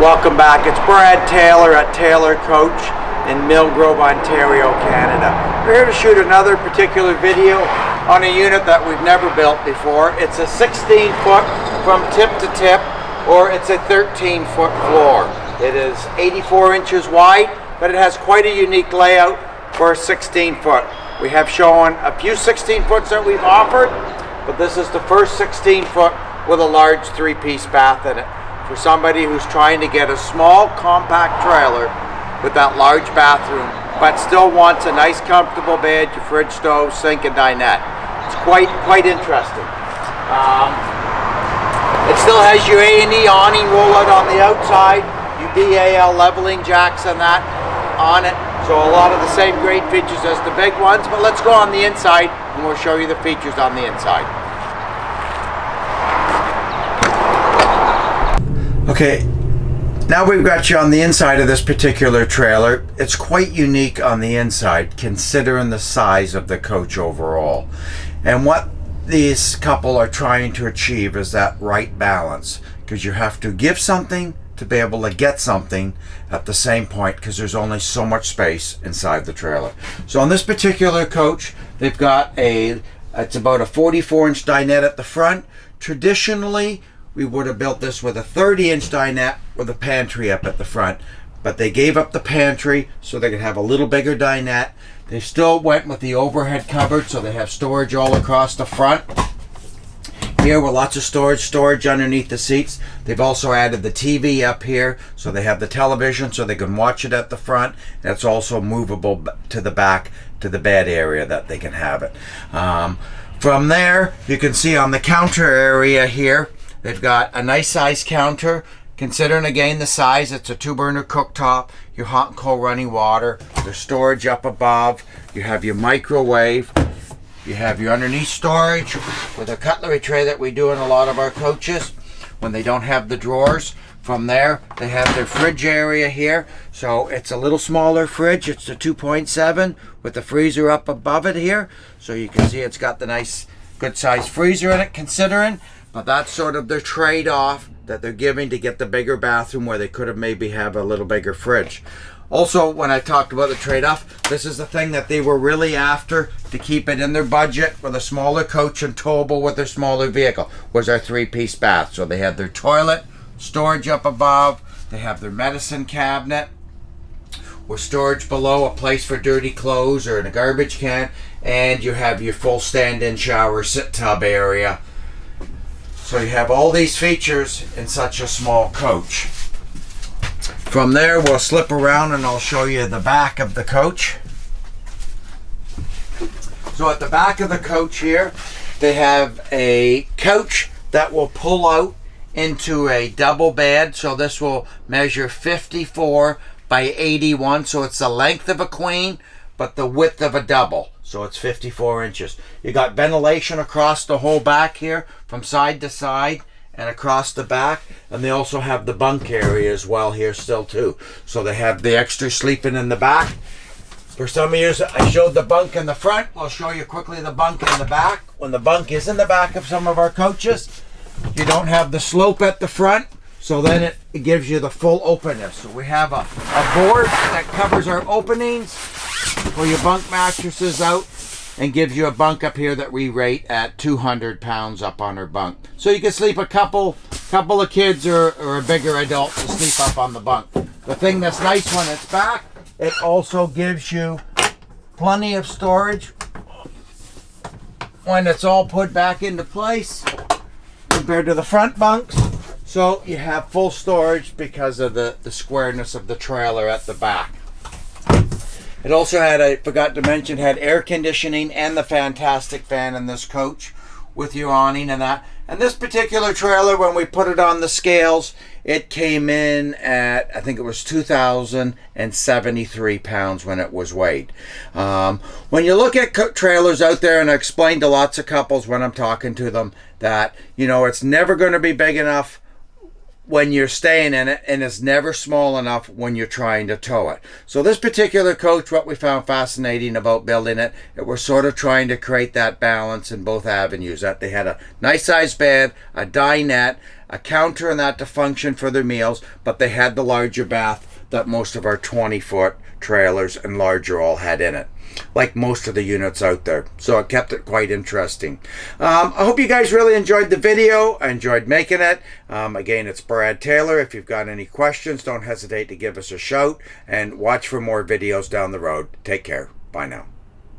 Welcome back. It's Brad Taylor at Taylor Coach in Millgrove, Ontario, Canada. We're here to shoot another particular video on a unit that we've never built before. It's a 16 foot from tip to tip, or it's a 13 foot floor. It is 84 inches wide, but it has quite a unique layout for a 16 foot. We have shown a few 16 foots that we've offered, but this is the first 16 foot with a large 3-piece bath in it, for somebody who's trying to get a small compact trailer with that large bathroom, but still wants a nice comfortable bed, your fridge, stove, sink, and dinette. It's quite interesting. It still has your A&E awning rollout on the outside, your BAL leveling jacks and that on it. So a lot of the same great features as the big ones, but let's go on the inside and we'll show you the features on the inside. Okay, now we've got you on the inside of this particular trailer. It's quite unique on the inside considering the size of the coach overall. And what these couple are trying to achieve is that right balance, because you have to give something to be able to get something at the same point, because there's only so much space inside the trailer. So on this particular coach, they've got it's about a 44-inch dinette at the front. Traditionally, we would have built this with a 30-inch dinette with a pantry up at the front, but they gave up the pantry so they could have a little bigger dinette. They still went with the overhead cupboard, so they have storage all across the front here with lots of storage underneath the seats. They've also added the TV up here, so they have the television so they can watch it at the front. That's also movable to the back to the bed area that they can have it. From there, you can see on the counter area here, they've got a nice size counter. Considering again the size, it's a 2-burner cooktop, your hot and cold running water, there's storage up above, you have your microwave, you have your underneath storage with a cutlery tray that we do in a lot of our coaches when they don't have the drawers. From there, they have their fridge area here, so it's a little smaller fridge. It's the 2.7 with the freezer up above it here, so you can see it's got the nice good size freezer in it considering. But that's sort of their trade-off that they're giving to get the bigger bathroom where they could have maybe have a little bigger fridge. Also, when I talked about the trade-off, this is the thing that they were really after to keep it in their budget with a smaller coach and towable with their smaller vehicle, was our 3-piece bath. So they had their toilet, storage up above, they have their medicine cabinet, with storage below, a place for dirty clothes or in a garbage can, and you have your full stand-in shower sit tub area. So you have all these features in such a small coach. From there, we'll slip around and I'll show you the back of the coach. So at the back of the coach here, they have a couch that will pull out into a double bed. So this will measure 54 by 81. So it's the length of a queen, but the width of a double. So it's 54 inches. You got ventilation across the whole back here from side to side and across the back. And they also have the bunk area as well here still too. So they have the extra sleeping in the back. For some of you, I showed the bunk in the front. I'll show you quickly the bunk in the back. When the bunk is in the back of some of our coaches, you don't have the slope at the front. So then it gives you the full openness. So we have a board that covers our openings for your bunk mattresses out and gives you a bunk up here that we rate at 200 pounds up on our bunk. So you can sleep a couple of kids or a bigger adult to sleep up on the bunk. The thing that's nice when it's back, it also gives you plenty of storage when it's all put back into place compared to the front bunks. So you have full storage because of the squareness of the trailer at the back. It also had, I forgot to mention, had air conditioning and the fantastic fan in this coach with your awning and that. And this particular trailer, when we put it on the scales, it came in at, I think it was 2,073 pounds when it was weighed. When you look at trailers out there, and I explain to lots of couples when I'm talking to them that, you know, it's never going to be big enough when you're staying in it, and it's never small enough when you're trying to tow it. So this particular coach, what we found fascinating about building it, it was sort of trying to create that balance in both avenues, that they had a nice sized bed, a dinette, a counter and that to function for their meals, but they had the larger bath that most of our 20-foot trailers and larger all had in it, like most of the units out there. So it kept it quite interesting. I hope you guys really enjoyed the video. I enjoyed making it. Again, it's Brad Taylor. If you've got any questions, don't hesitate to give us a shout, and watch for more videos down the road. Take care. Bye now.